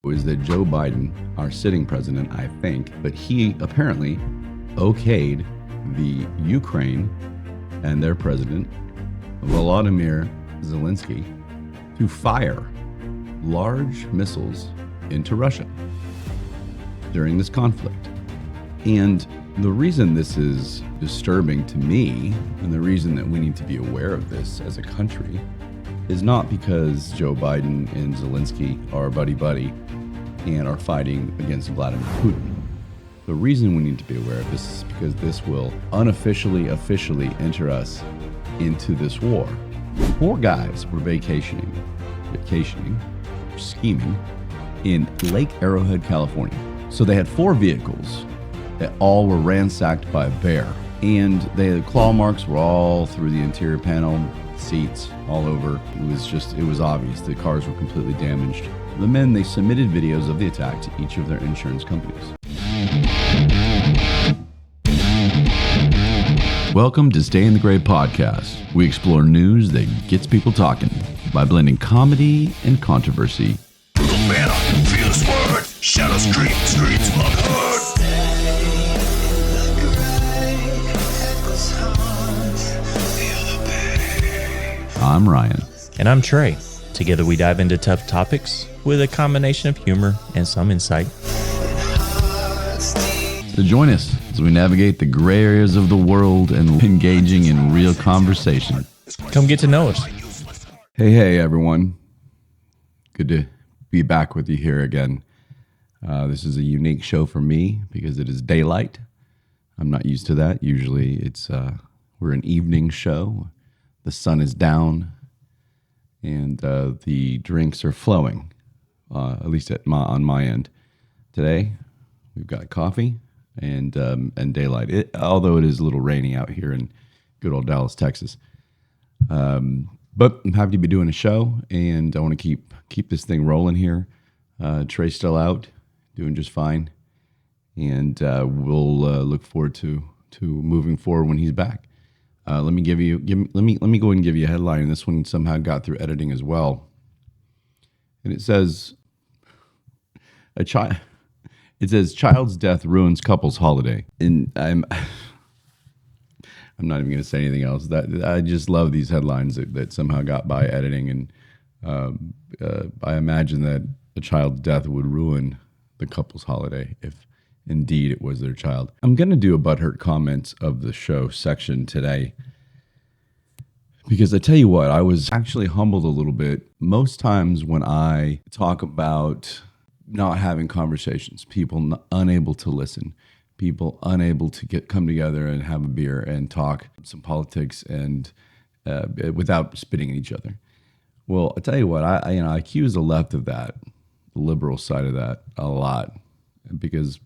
is that Joe Biden, our sitting president, I think, but he apparently okayed the Ukraine and their president, Volodymyr Zelensky, to fire large missiles into Russia during this conflict. And the reason this is disturbing to me, and the reason that we need to be aware of this as a country, is not because Joe Biden and Zelensky are buddy-buddy and are fighting against Vladimir Putin. The reason we need to be aware of this is because this will officially enter us into this war. Four guys were vacationing, scheming in Lake Arrowhead, California. So they had 4 vehicles that all were ransacked by a bear. And the claw marks were all through the interior panel, seats, all over. It was obvious the cars were completely damaged. The men, they submitted videos of the attack to each of their insurance companies. Welcome to Stay in the Gray podcast. We explore news that gets people talking by blending comedy and controversy. Man, I can feel this word. Shadow streets look hard. I'm Ryan. And I'm Trey. Together we dive into tough topics with a combination of humor and some insight. So join us as we navigate the gray areas of the world and engaging in real conversation. Come get to know us. Hey, everyone. Good to be back with you here again. This is a unique show for me because it is daylight. I'm not used to that. Usually we're an evening show. The sun is down, and the drinks are flowing, at least on my end. Today, we've got coffee and daylight, although it is a little rainy out here in good old Dallas, Texas. But I'm happy to be doing a show, and I want to keep this thing rolling here. Trey's still out, doing just fine, and we'll look forward to moving forward when he's back. Let me go ahead and give you a headline, and this one somehow got through editing as well. And it says, child's death ruins couple's holiday. And I'm not even going to say anything else. That I just love these headlines that somehow got by editing, and I imagine that a child's death would ruin the couple's holiday if indeed it was their child. I'm going to do a Butthurt Comments of the show section today because I tell you what, I was actually humbled a little bit. Most times when I talk about not having conversations, people unable to listen, people unable to come together and have a beer and talk some politics and without spitting at each other. Well, I tell you what, I accuse the left of that, the liberal side of that, a lot, because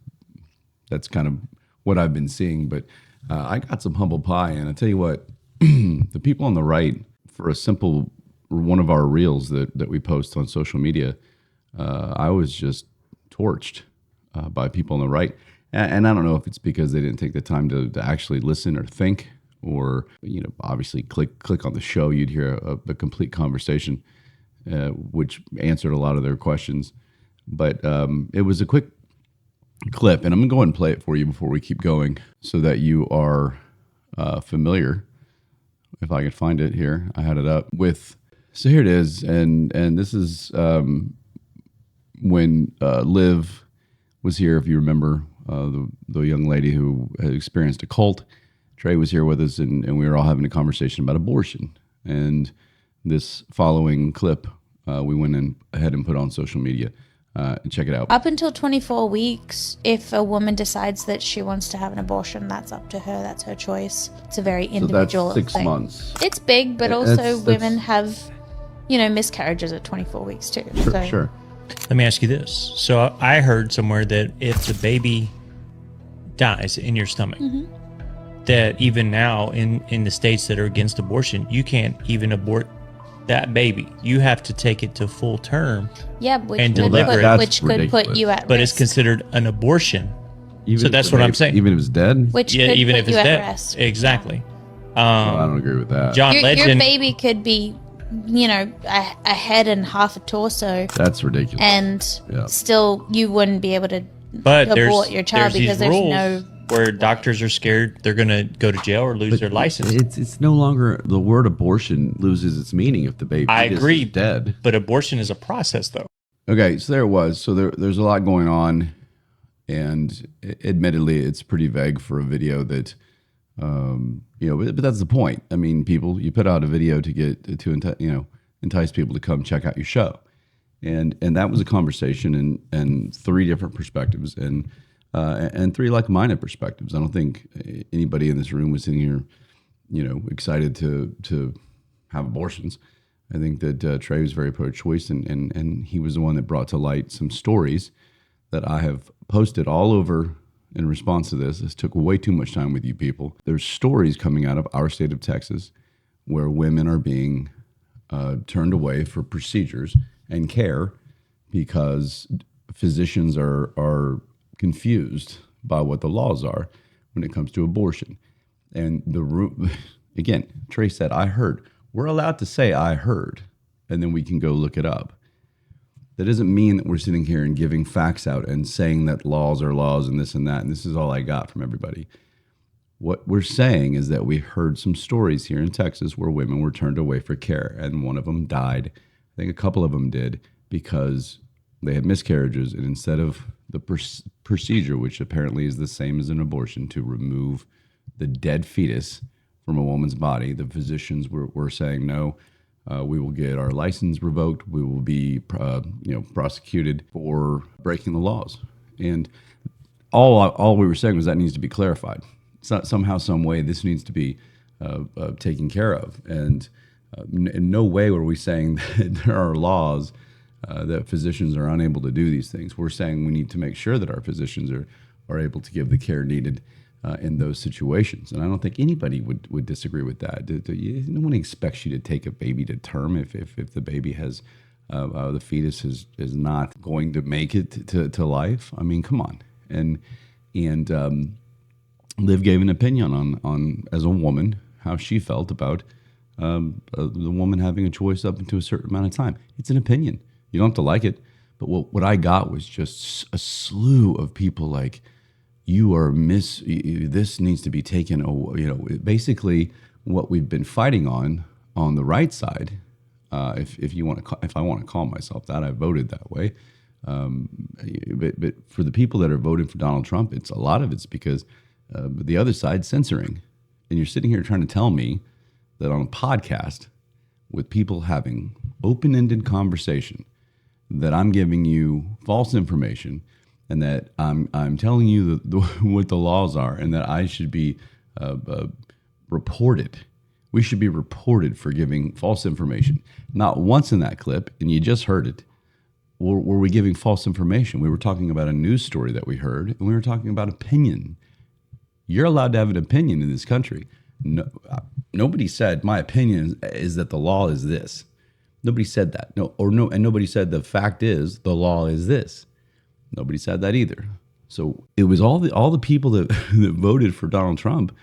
that's kind of what I've been seeing. But I got some humble pie, and I tell you what, the people on the right, for a simple one of our reels that we post on social media, I was just torched by people on the right. And I don't know if it's because they didn't take the time to actually listen or think, or obviously click on the show, you'd hear a complete conversation, which answered a lot of their questions. But it was a quick clip, and I'm going to go ahead and play it for you before we keep going so that you are familiar. If I could find it here, I had it up with. So here it is, and this is when Liv was here, if you remember, the young lady who had experienced a cult. Trey was here with us, and we were all having a conversation about abortion. And this following clip, we went ahead and put on social media. Check it out. Up until 24 weeks, if a woman decides that she wants to have an abortion, that's up to her. That's her choice. It's a very individual so that's 6 thing. Months. It's big, but also women have, miscarriages at 24 weeks too. Sure. Let me ask you this. So I heard somewhere that if the baby dies in your stomach, that even now in the states that are against abortion, you can't even abort that baby. You have to take it to full term. Yeah, and deliver it. Which could put you at But risk. It's considered an abortion. Even so that's what I'm saying. Even if it's dead? Which could even put if it's you at dead. risk. Exactly. I don't agree with that. John your Legend. baby could be a head and half a torso, That's ridiculous. and Yeah. still you wouldn't be able to But abort your child because these there's rules no. where doctors are scared they're going to go to jail or lose their license. It's no longer the word abortion loses its meaning if the baby I is agree. dead. But abortion is a process, though. Okay, so there it was. So there's a lot going on, and admittedly, it's pretty vague for a video that, but that's the point. I mean, you put out a video to get to entice people to come check out your show, and that was a conversation and three different perspectives and three like-minded perspectives. I don't think anybody in this room was sitting here, excited to have abortions. I think that Trey was very pro-choice, and he was the one that brought to light some stories that I have posted all over in response to this. This took way too much time with you people. There's stories coming out of our state of Texas where women are being turned away for procedures and care because physicians are confused by what the laws are when it comes to abortion. And again, Trey said, I heard. We're allowed to say I heard, and then we can go look it up. That doesn't mean that we're sitting here and giving facts out and saying that laws are laws and this and that, and this is all I got from everybody. What we're saying is that we heard some stories here in Texas where women were turned away for care, and one of them died. I think a couple of them did because they had miscarriages, and instead of the procedure, which apparently is the same as an abortion, to remove the dead fetus from a woman's body, the physicians were saying, no, we will get our license revoked. We will be prosecuted for breaking the laws. And all we were saying was that needs to be clarified. It's not somehow, some way, this needs to be taken care of. And in no way were we saying that there are laws that physicians are unable to do these things. We're saying we need to make sure that our physicians are able to give the care needed in those situations. And I don't think anybody would disagree with that. No one expects you to take a baby to term if the baby has, the fetus is not going to make it to life. I mean, come on. And Liv gave an opinion on as a woman, how she felt about the woman having a choice up into a certain amount of time. It's an opinion. You don't have to like it. But what I got was just a slew of people like, this needs to be taken, basically what we've been fighting on the right side. If I want to call myself that, I voted that way. But for the people that are voting for Donald Trump, a lot of it's because the other side's censoring. And you're sitting here trying to tell me that on a podcast with people having open-ended conversation, that I'm giving you false information, and that I'm telling you what the laws are, and that I should be reported. We should be reported for giving false information. Not once in that clip, and you just heard it, were we giving false information. We were talking about a news story that we heard, and we were talking about opinion. You're allowed to have an opinion in this country. Nobody said, my opinion is that the law is this. Nobody said that. And nobody said the fact is the law is this. Nobody said that either. So it was all the people that voted for Donald Trump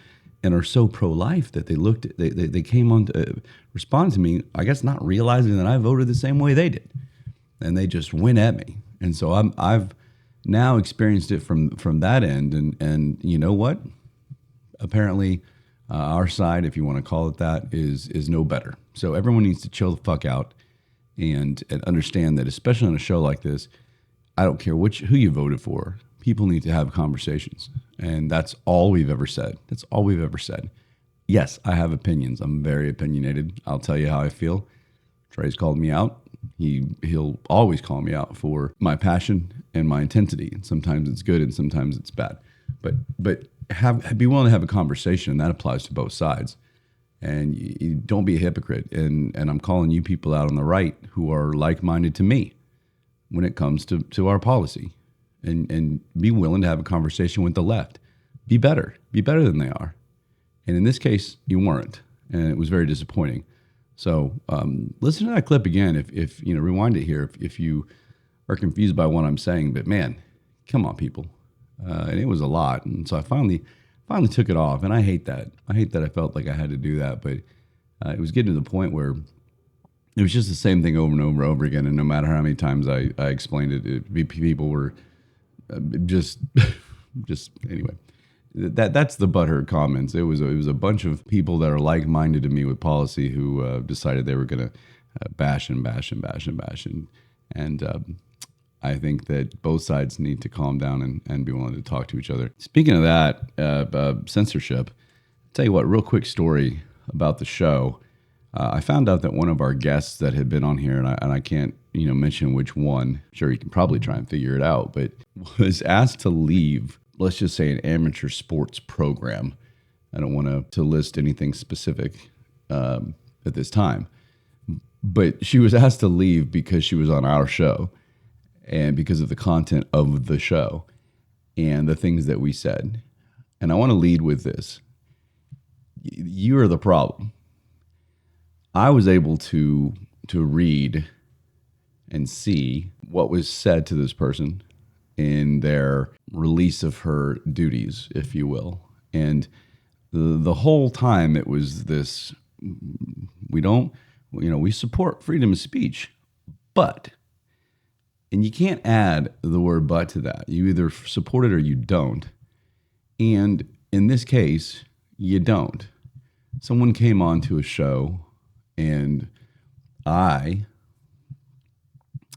and are so pro-life that they came on to respond to me, I guess not realizing that I voted the same way they did. And they just went at me. And so I've now experienced it from that end. And you know what? Apparently our side, if you want to call it that, is no better. So everyone needs to chill the fuck out and understand that, especially on a show like this, I don't care who you voted for. People need to have conversations. And that's all we've ever said. That's all we've ever said. Yes, I have opinions. I'm very opinionated. I'll tell you how I feel. Trey's called me out. He'll always call me out for my passion and my intensity. And sometimes it's good and sometimes it's bad. But be willing to have a conversation, and that applies to both sides. And you don't be a hypocrite. And I'm calling you people out on the right who are like-minded to me when it comes to our policy, and be willing to have a conversation with the left. Be better than they are. And in this case, you weren't, and it was very disappointing. So listen to that clip again. If rewind it here, if you are confused by what I'm saying, but man, come on, people. And it was a lot. And so I finally took it off, and I hate that. I felt like I had to do that, but it was getting to the point where it was just the same thing over and over and over again. And no matter how many times I explained it, people were just anyway. That's the Butthurt Comments. It was a bunch of people that are like-minded to me with policy who decided they were going to bash. And I think that both sides need to calm down and be willing to talk to each other. Speaking of that, censorship, I'll tell you what, real quick story about the show. I found out that one of our guests that had been on here, and I can't mention which one, sure you can probably try and figure it out, but was asked to leave, let's just say, an amateur sports program. I don't want to list anything specific at this time, but she was asked to leave because she was on our show and because of the content of the show and the things that we said. And I want to lead with this. You are the problem. I was able to read and see what was said to this person in their release of her duties, if you will. And the whole time it was this, we support freedom of speech, but, and you can't add the word but to that. You either support it or you don't. And in this case, you don't. Someone came on to a show and I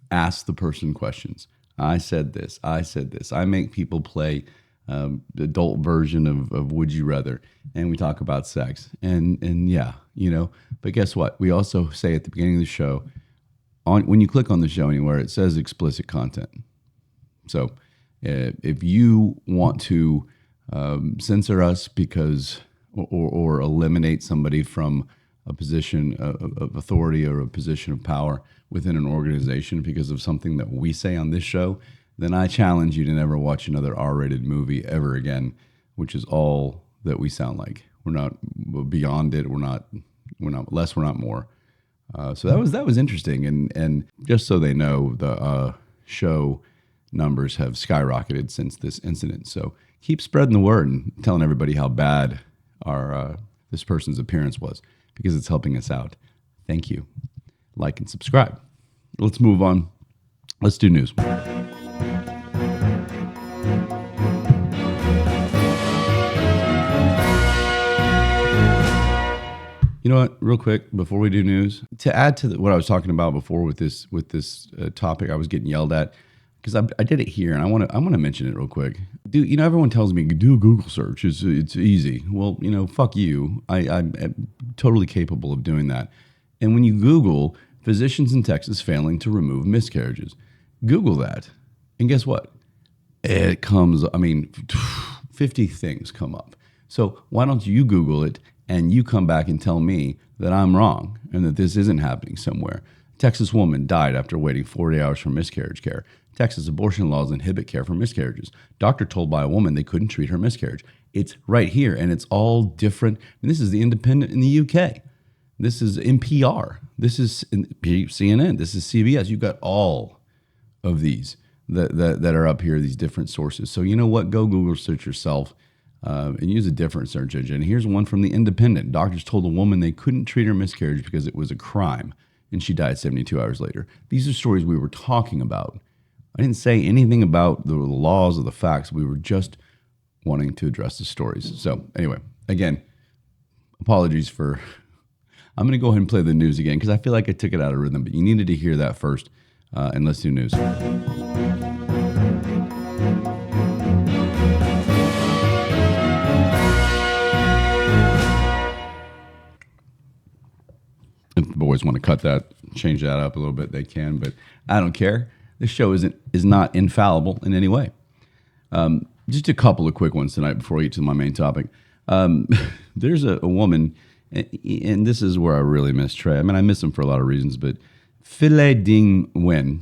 asked the person questions. I said this. I make people play the adult version of Would You Rather, and we talk about sex. And yeah, but guess what? We also say at the beginning of the show, when you click on the show anywhere, it says explicit content. So if you want to censor us because or eliminate somebody from a position of authority or a position of power within an organization because of something that we say on this show, then I challenge you to never watch another R-rated movie ever again, which is all that we sound like. We're not beyond it. We're not less. We're not more. So that was interesting. And just so they know, the show numbers have skyrocketed since this incident. So keep spreading the word and telling everybody how bad our this person's appearance was, because it's helping us out. Thank you. Like and subscribe. Let's move on. Let's do news. You know what? Real quick, before we do news, to add to what I was talking about before with this topic, I was getting yelled at because I did it here, and I want to mention it real quick. Dude, everyone tells me do a Google search. It's easy. Well, fuck you. I'm totally capable of doing that. And when you Google physicians in Texas failing to remove miscarriages, Google that, and guess what? It comes. 50 things come up. So why don't you Google it and you come back and tell me that I'm wrong and that this isn't happening somewhere? Texas woman died after waiting 40 hours for miscarriage care. Texas abortion laws inhibit care for miscarriages. Doctor told by a woman they couldn't treat her miscarriage. It's right here, and it's all different. And this is the Independent in the UK. This is NPR. This is CNN. This is CBS. You've got all of these that are up here, these different sources. So you know what? Go Google search yourself and use a different search engine. Here's one from the Independent. Doctors told a woman they couldn't treat her miscarriage because it was a crime, and she died 72 hours later. These are stories we were talking about. I didn't say anything about the laws or the facts. We were just wanting to address the stories. So anyway, again, apologies for... I'm going to go ahead and play the news again because I feel like I took it out of rhythm, but you needed to hear that first. And let's do news. If the boys want to cut that, change that up a little bit, they can, but I don't care. This show is not infallible in any way. Just a couple of quick ones tonight before we get to my main topic. There's a woman, and this is where I really miss Trey. I miss him for a lot of reasons, but Philae Ding Nguyen,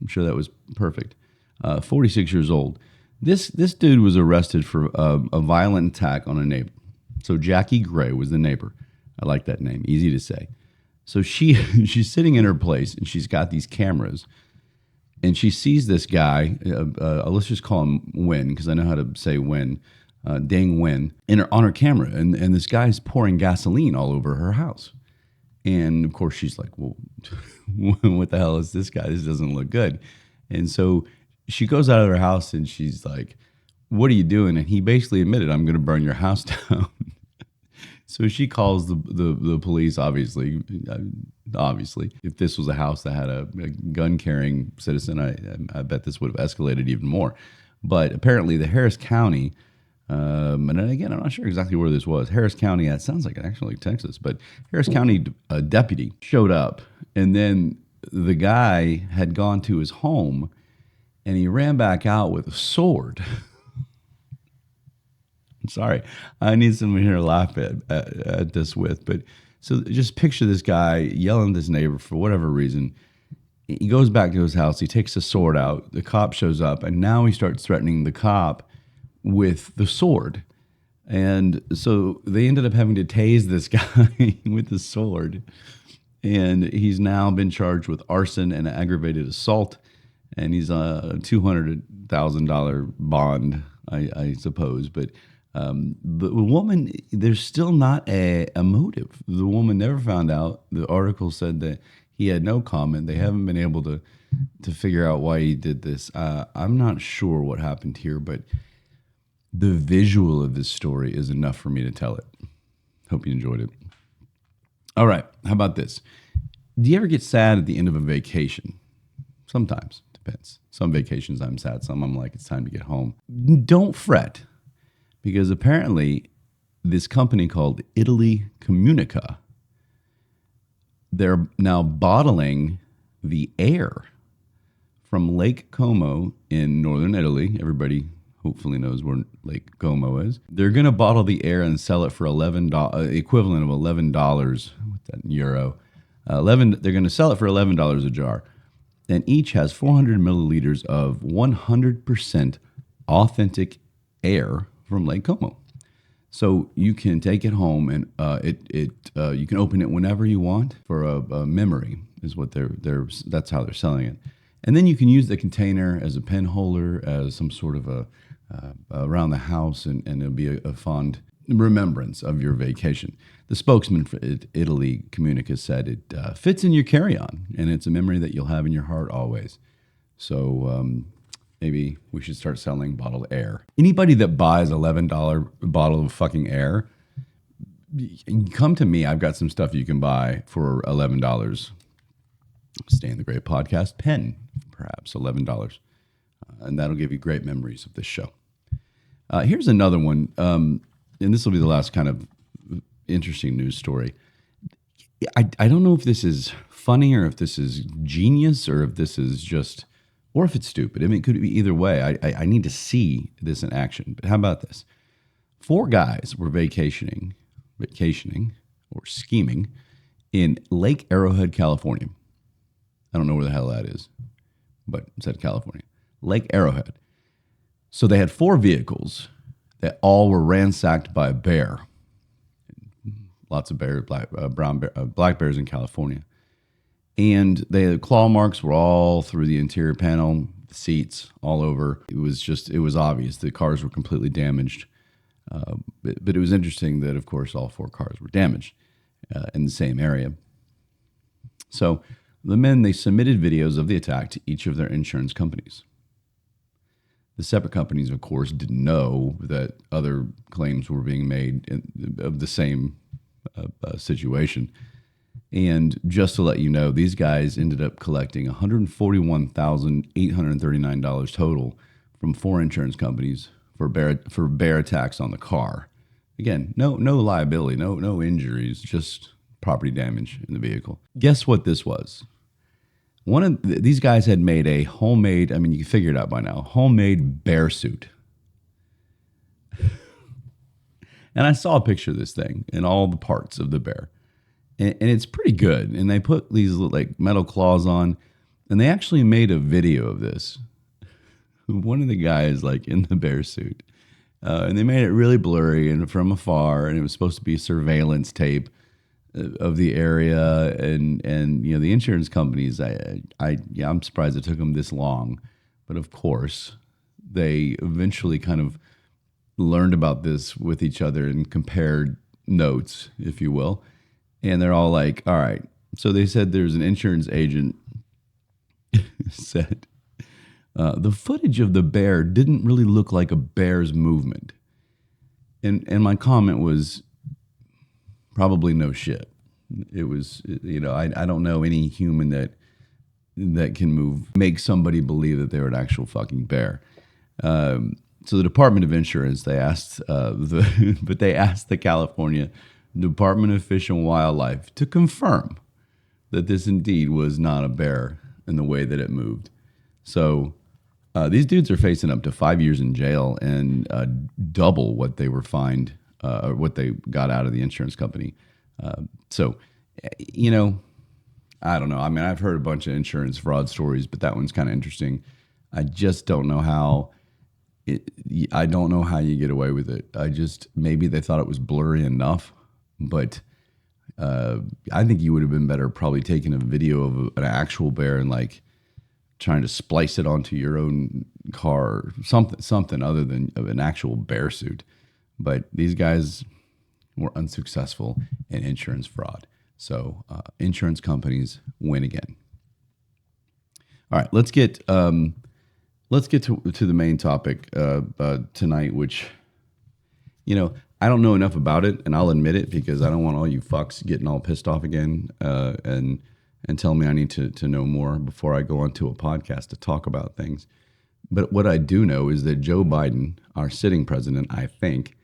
I'm sure that was perfect, 46 years old. This dude was arrested for a violent attack on a neighbor. So Jackie Gray was the neighbor. I like that name, easy to say. So she's sitting in her place, and she's got these cameras, and she sees this guy, let's just call him Nguyen, because I know how to say Nguyen, Ding Nguyen, on her camera, and this guy's pouring gasoline all over her house. And of course, she's like, well, what the hell is this guy? This doesn't look good. And so she goes out of her house and she's like, what are you doing? And he basically admitted, I'm going to burn your house down. So she calls the police, obviously. If this was a house that had a gun-carrying citizen, I bet this would have escalated even more. But apparently the Harris County, and again, I'm not sure exactly where this was. Harris County, it sounds like actually Texas, but Harris County deputy showed up, and then the guy had gone to his home, and he ran back out with a sword. I'm sorry, I need someone here to laugh at this with, but so just picture this guy yelling at his neighbor for whatever reason. He goes back to his house, he takes the sword out, the cop shows up, and now he starts threatening the cop with the sword. And so they ended up having to tase this guy with the sword. And he's now been charged with arson and aggravated assault. And he's a $200,000 bond, I suppose. But the woman, there's still not a motive. The woman never found out. The article said that he had no comment. They haven't been able to figure out why he did this. I'm not sure what happened here, but the visual of this story is enough for me to tell it. Hope you enjoyed it. All right, how about this? Do you ever get sad at the end of a vacation? Sometimes, depends. Some vacations I'm sad, some I'm like, it's time to get home. Don't fret, because apparently this company called Italy Comunica, they're now bottling the air from Lake Como in northern Italy. Everybody hopefully knows where Lake Como is. They're going to bottle the air and sell it for $11, equivalent of $11. What's that in euro? They're going to sell it for $11 a jar. And each has 400 milliliters of 100% authentic air from Lake Como. So you can take it home and you can open it whenever you want for a memory is what that's how they're selling it. And then you can use the container as a pen holder, as some sort of around the house, and it'll be a fond remembrance of your vacation. The spokesman for Italy Comunica said it fits in your carry-on, and it's a memory that you'll have in your heart always. So maybe we should start selling bottled air. Anybody that buys $11 bottle of fucking air, come to me. I've got some stuff you can buy for $11. Stay in the Great Podcast pen, perhaps $11. And that'll give you great memories of this show. Here's another one, and this will be the last kind of interesting news story. I don't know if this is funny or if this is genius or if this is just, or if it's stupid. I mean, it could be either way. I need to see this in action. But how about this? 4 guys were vacationing or scheming in Lake Arrowhead, California. I don't know where the hell that is, but it said California. Lake Arrowhead. So they had 4 vehicles that all were ransacked by a bear. Lots of bears, black bears in California. And the claw marks were all through the interior panel, the seats, all over. It was obvious. The cars were completely damaged. But it was interesting that, of course, all 4 cars were damaged in the same area. So the men, they submitted videos of the attack to each of their insurance companies. The separate companies, of course, didn't know that other claims were being made of the same situation. And just to let you know, these guys ended up collecting $141,839 total from 4 insurance companies for bear attacks on the car. Again, no liability, no injuries, just property damage in the vehicle. Guess what this was? One of these guys had made a homemade, I mean, you can figure it out by now, homemade bear suit. And I saw a picture of this thing and all the parts of the bear. And it's pretty good. And they put these like metal claws on, and they actually made a video of this. One of the guys like in the bear suit. And they made it really blurry and from afar, and it was supposed to be surveillance tape of the area, and you know, the insurance companies, I'm surprised it took them this long, but of course they eventually kind of learned about this with each other and compared notes, if you will, And they're all like, all right. So they said there's an insurance agent said the footage of the bear didn't really look like a bear's movement. And my comment was probably no shit. It was, I don't know any human that can make somebody believe that they're an actual fucking bear. So the Department of Insurance, they asked the California Department of Fish and Wildlife to confirm that this indeed was not a bear in the way that it moved. So these dudes are facing up to 5 years in jail and double what they were fined or what they got out of the insurance company. So, I don't know. I mean, I've heard a bunch of insurance fraud stories, but that one's kind of interesting. I just don't know how. I don't know how you get away with it. Maybe they thought it was blurry enough, but I think you would have been better probably taking a video of an actual bear and like trying to splice it onto your own car, or something other than an actual bear suit. But these guys were unsuccessful in insurance fraud. So insurance companies win again. All right, let's get to the main topic tonight, which, I don't know enough about it, and I'll admit it because I don't want all you fucks getting all pissed off again and tell me I need to know more before I go onto a podcast to talk about things. But what I do know is that Joe Biden, our sitting president, I think,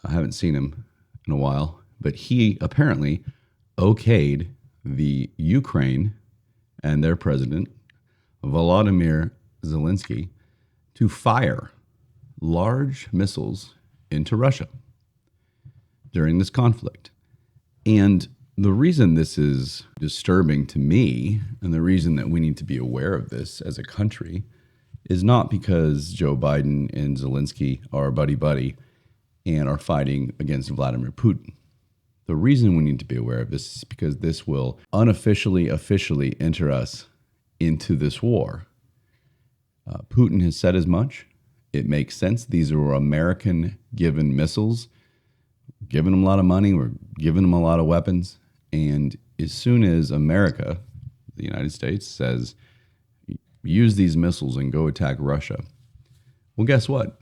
I haven't seen him in a while, but he apparently okayed the Ukraine and their president, Volodymyr Zelensky, to fire large missiles into Russia during this conflict. And the reason this is disturbing to me, and the reason that we need to be aware of this as a country, is not because Joe Biden and Zelensky are buddy-buddy and are fighting against Vladimir Putin. The reason we need to be aware of this is because this will officially enter us into this war. Putin has said as much. It makes sense. These are American-given missiles. We're giving them a lot of money. We're giving them a lot of weapons. And as soon as America, the United States, says, use these missiles and go attack Russia, well, guess what?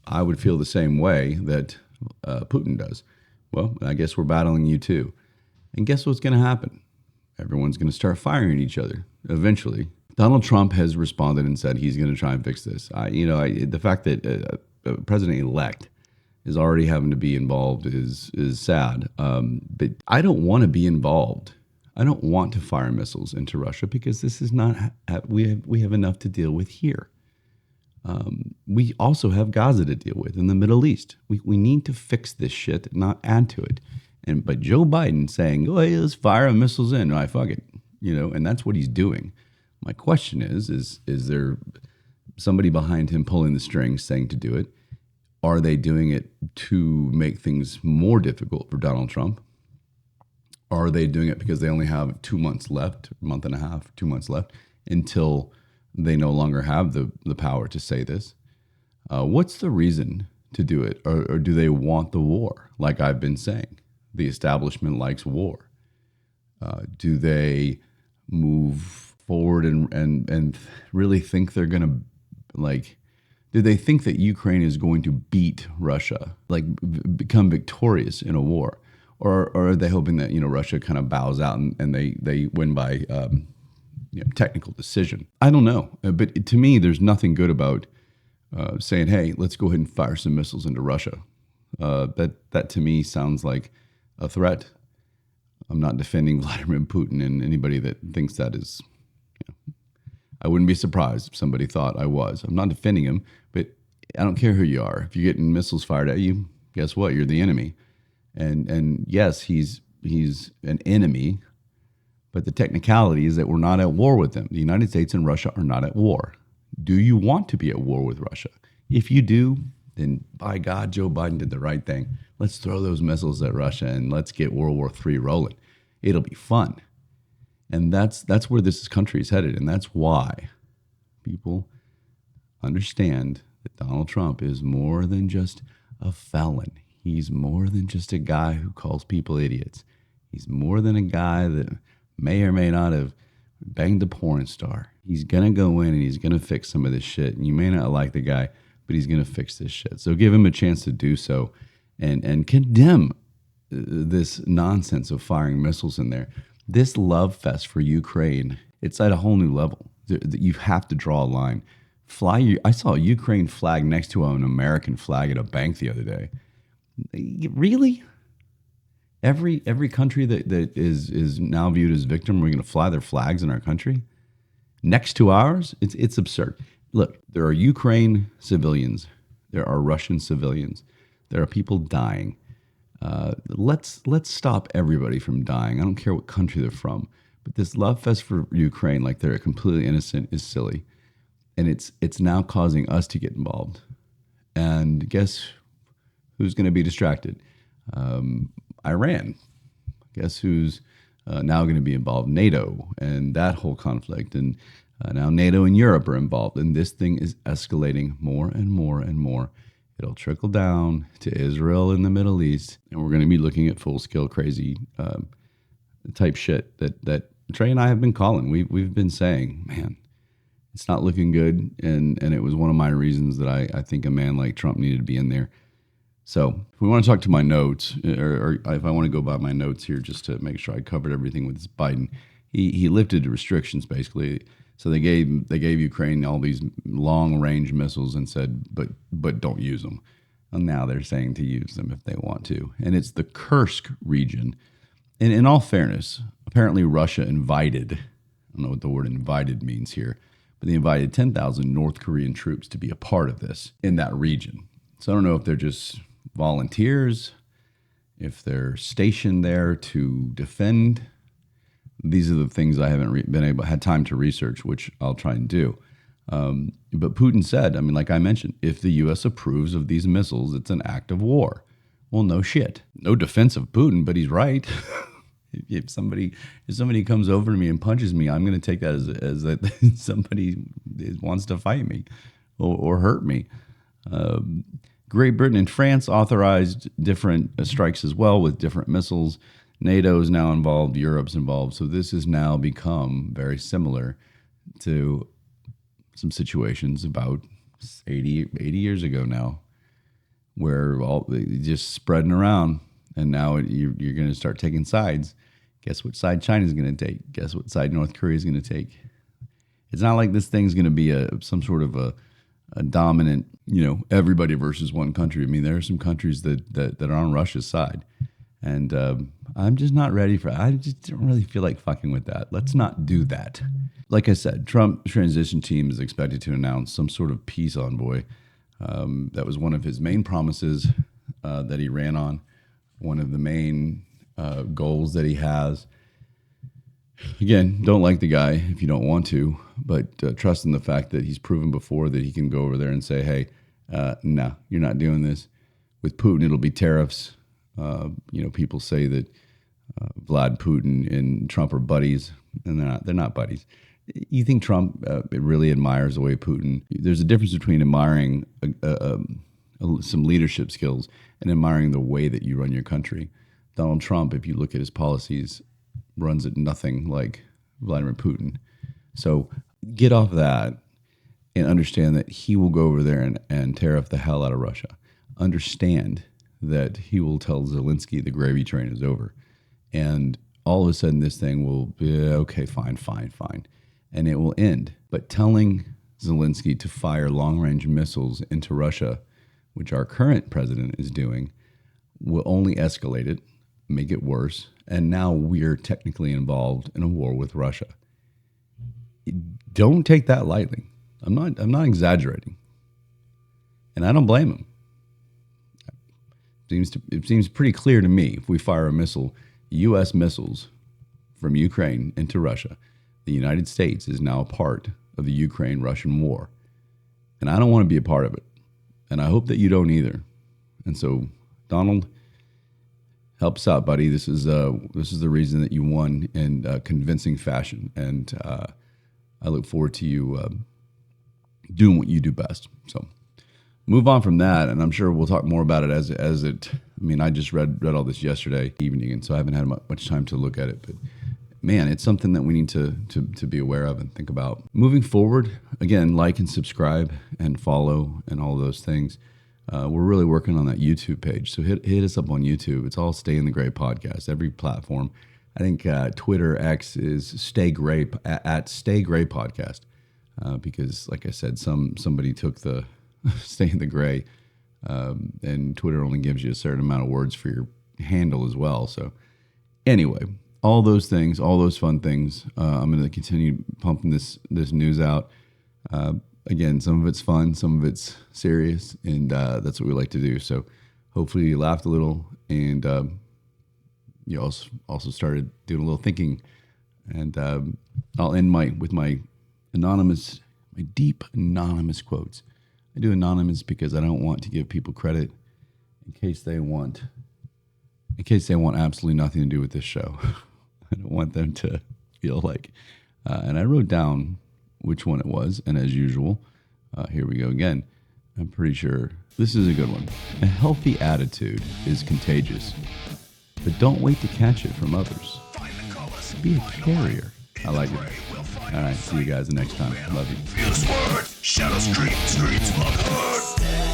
I would feel the same way that Putin does. Well, I guess we're battling you too. And guess what's going to happen? Everyone's going to start firing at each other eventually. Donald Trump has responded and said he's going to try and fix this. The fact that President-elect is already having to be involved is sad. But I don't want to be involved. I don't want to fire missiles into Russia because this is not. We have enough to deal with here. We also have Gaza to deal with in the Middle East. We need to fix this shit, not add to it. But Joe Biden saying, "Oh, hey, let's fire missiles in." I fuck it, and that's what he's doing. My question is there somebody behind him pulling the strings saying to do it? Are they doing it to make things more difficult for Donald Trump? Are they doing it because they only have 2 months left, month and a half, 2 months left until they no longer have the power to say this? What's the reason to do it? Or do they want the war? Like I've been saying, the establishment likes war. Do they move forward and really think they're going to, do they think that Ukraine is going to beat Russia, become victorious in a war? Or are they hoping that, Russia kind of bows out and they win by technical decision? I don't know. But to me, there's nothing good about saying, hey, let's go ahead and fire some missiles into Russia. That to me sounds like a threat. I'm not defending Vladimir Putin, and anybody that thinks that is, I wouldn't be surprised if somebody thought I was. I'm not defending him, but I don't care who you are. If you're getting missiles fired at you, guess what? You're the enemy. And yes, he's an enemy, but the technicality is that we're not at war with them. The United States and Russia are not at war. Do you want to be at war with Russia? If you do, then by God, Joe Biden did the right thing. Let's throw those missiles at Russia and let's get World War III rolling. It'll be fun. And that's where this country is headed. And that's why people understand that Donald Trump is more than just a felon. He's more than just a guy who calls people idiots. He's more than a guy that may or may not have banged a porn star. He's going to go in and he's going to fix some of this shit. And you may not like the guy, but he's going to fix this shit. So give him a chance to do so and condemn this nonsense of firing missiles in there. This love fest for Ukraine, it's at a whole new level. You have to draw a line. I saw a Ukraine flag next to an American flag at a bank the other day. Really? Every country that is now viewed as victim, we're going to fly their flags in our country next to ours? It's absurd. Look, there are Ukraine civilians. There are Russian civilians. There are people dying. Let's stop everybody from dying. I don't care what country they're from. But this love fest for Ukraine, like they're completely innocent, is silly. And it's now causing us to get involved. And guess who's going to be distracted? Iran. Guess who's now going to be involved? NATO and that whole conflict. And now NATO and Europe are involved. And this thing is escalating more and more and more. It'll trickle down to Israel and the Middle East. And we're going to be looking at full-scale crazy type shit that Trey and I have been calling. We've been saying, man, it's not looking good. And it was one of my reasons that I think a man like Trump needed to be in there. So if we want to talk to my notes, or if I want to go by my notes here just to make sure I covered everything with Biden, he lifted the restrictions basically. So they gave Ukraine all these long-range missiles and said, but don't use them. And now they're saying to use them if they want to. And it's the Kursk region. And in all fairness, apparently Russia invited, I don't know what the word invited means here, but they invited 10,000 North Korean troops to be a part of this in that region. So I don't know if they're just volunteers, if they're stationed there to defend. These are the things I haven't had time to research, which I'll try and do. But Putin said, I mean, like I mentioned, if the U.S. approves of these missiles, it's an act of war. Well, no shit. No defense of Putin, but he's right. If somebody comes over to me and punches me, I'm going to take that as that somebody wants to fight me or hurt me. Great Britain and France authorized different strikes as well with different missiles. NATO is now involved. Europe's involved. So this has now become very similar to some situations about 80 years ago now, where all just spreading around. And now you're going to start taking sides. Guess what side China's going to take? Guess what side North Korea's going to take? It's not like this thing's going to be some sort of a dominant, everybody versus one country. I mean, there are some countries that are on Russia's side. And I'm just not ready I just don't really feel like fucking with that. Let's not do that. Like I said, Trump's transition team is expected to announce some sort of peace envoy. That was one of his main promises that he ran on. One of the main goals that he has. Again, don't like the guy if you don't want to, but trust in the fact that he's proven before that he can go over there and say, hey, no, you're not doing this. With Putin, it'll be tariffs. People say that Vlad Putin and Trump are buddies, and they're not buddies. You think Trump really admires the way Putin? There's a difference between admiring some leadership skills and admiring the way that you run your country. Donald Trump, if you look at his policies, runs it nothing like Vladimir Putin. So get off that and understand that he will go over there and tariff the hell out of Russia. Understand that he will tell Zelensky the gravy train is over. And all of a sudden this thing will be, okay, fine. And it will end. But telling Zelensky to fire long-range missiles into Russia, which our current president is doing, will only escalate it, make it worse. And now we're technically involved in a war with Russia. Don't take that lightly. I'm not exaggerating. And I don't blame him. It seems pretty clear to me, if we fire a missile, U.S. missiles from Ukraine into Russia, the United States is now a part of the Ukraine-Russian war. And I don't want to be a part of it. And I hope that you don't either. And so, Donald, help us out, buddy. This is the reason that you won in convincing fashion. And I look forward to you doing what you do best. So, move on from that, and I'm sure we'll talk more about it as it. I mean, I just read all this yesterday evening, and so I haven't had much time to look at it. But man, it's something that we need to be aware of and think about moving forward. Again, like and subscribe and follow and all of those things. We're really working on that YouTube page, so hit us up on YouTube. It's all Stay in the Gray Podcast. Every platform. I think Twitter X is Stay Gray at Stay Gray Podcast, because, like I said, somebody took the Stay in the Gray, and Twitter only gives you a certain amount of words for your handle as well. So anyway, all those things, all those fun things. I'm going to continue pumping this news out. Again, some of it's fun, some of it's serious, and that's what we like to do. So hopefully you laughed a little, and you also started doing a little thinking. And I'll end with my deep anonymous quotes. I do anonymous because I don't want to give people credit in case they want absolutely nothing to do with this show. I don't want them to feel like, and I wrote down which one it was. And as usual, here we go again. I'm pretty sure this is a good one. A healthy attitude is contagious, but don't wait to catch it from others. Be a carrier. I like it. All right, see you guys the next time. Love you. Fierce word, shadow street, streets look hard.